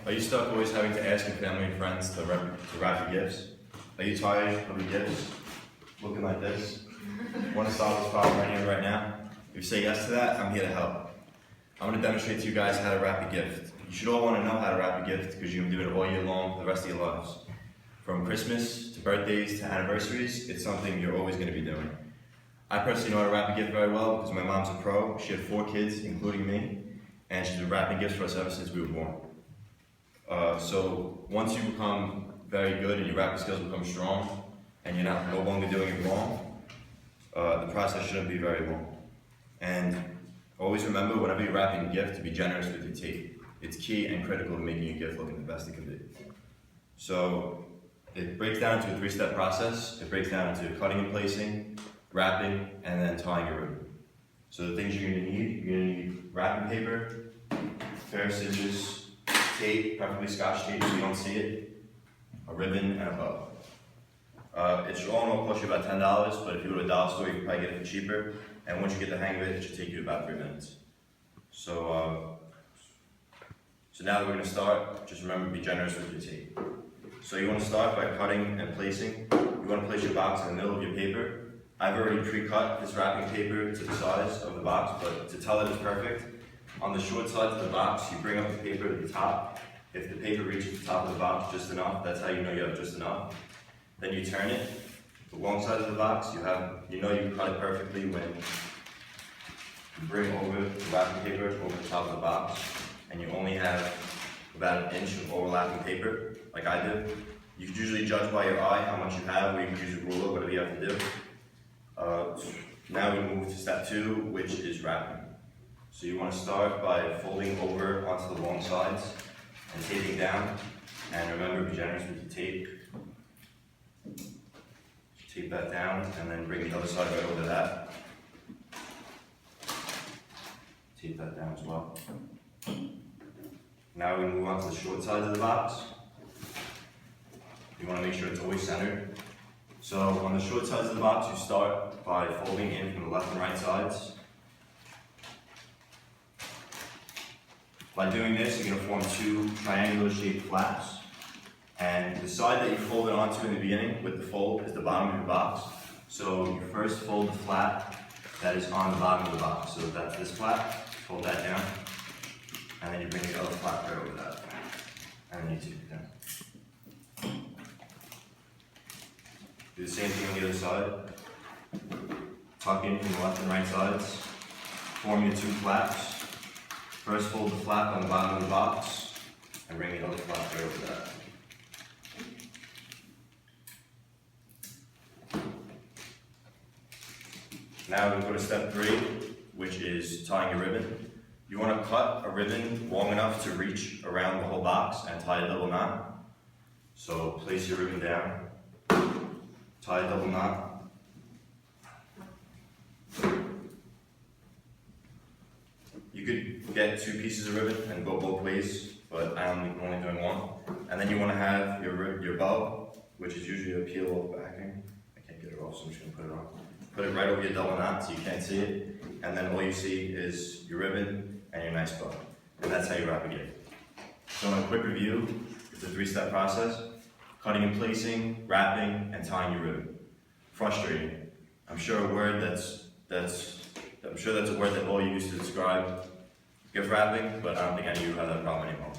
Are you stuck always having to ask your family and friends to wrap your gifts? Are you tired of your gifts looking like this? Want to solve this problem right here, right now? If you say yes to that, I'm here to help. I'm going to demonstrate to you guys how to wrap a gift. You should all want to know how to wrap a gift because you're going to do it all year long for the rest of your lives. From Christmas to birthdays to anniversaries, it's something you're always going to be doing. I personally know how to wrap a gift very well because my mom's a pro. She had 4 kids, including me, and she's been wrapping gifts for us ever since we were born. So once you become very good and your wrapping skills become strong and you're no longer doing it wrong, the process shouldn't be very long. And always remember, whenever you're wrapping a gift, to be generous with your tape. It's key and critical to making your gift looking the best it can be. So it breaks down into a 3-step process. It breaks down into cutting and placing, wrapping, and then tying your ribbon. So the things you're going to need wrapping paper, a pair of scissors, tape, preferably Scotch tape so you don't see it, a ribbon, and a bow. It should all in all cost you about $10, but if you go to a dollar store, you can probably get it for cheaper. And once you get the hang of it, it should take you about 3 minutes. So now that we're going to start, just remember to be generous with your tape. So you want to start by cutting and placing. You want to place your box in the middle of your paper. I've already pre-cut this wrapping paper to the size of the box, but to tell that it's perfect, on the short side of the box, you bring up the paper to the top. If the paper reaches the top of the box just enough, that's how you know you have just enough. Then you turn it. The long side of the box, you know you cut it perfectly when you bring over the wrapping paper over the top of the box, and you only have about 1 inch of overlapping paper, like I do. You can usually judge by your eye how much you have, or you can use a ruler, whatever you have to do. Now we move to step 2, which is wrapping. So you want to start by folding over onto the long sides and taping down. And remember, be generous with your tape. Tape that down and then bring the other side right over that. Tape that down as well. Now we move on to the short sides of the box. You want to make sure it's always centered. So on the short sides of the box, you start by folding in from the left and right sides. By doing this, you're going to form 2 triangular shaped flaps. And the side that you fold it onto in the beginning with the fold is the bottom of your box. So you first fold the flap that is on the bottom of the box. So that's this flap, fold that down, and then you bring the other flap right over that. And then you tape it down. Do the same thing on the other side. Tuck in from the left and right sides. Form your 2 flaps. First fold the flap on the bottom of the box, and bring the other flap right over that. Now we go to step 3, which is tying your ribbon. You want to cut a ribbon long enough to reach around the whole box and tie a double knot. So place your ribbon down, tie a double knot. You could get 2 pieces of ribbon and go both ways, but I'm only doing 1. And then you want to have your bow, which is usually a peel backing. I can't get it off, so I'm just going to put it on. Put it right over your double knot so you can't see it, and then all you see is your ribbon and your nice bow. And that's how you wrap a gift. So in a quick review, it's a 3-step process: cutting and placing, wrapping, and tying your ribbon. Frustrating. I'm sure a word that's a word that all you use to describe gift wrapping, but I don't think any of you have that problem anymore.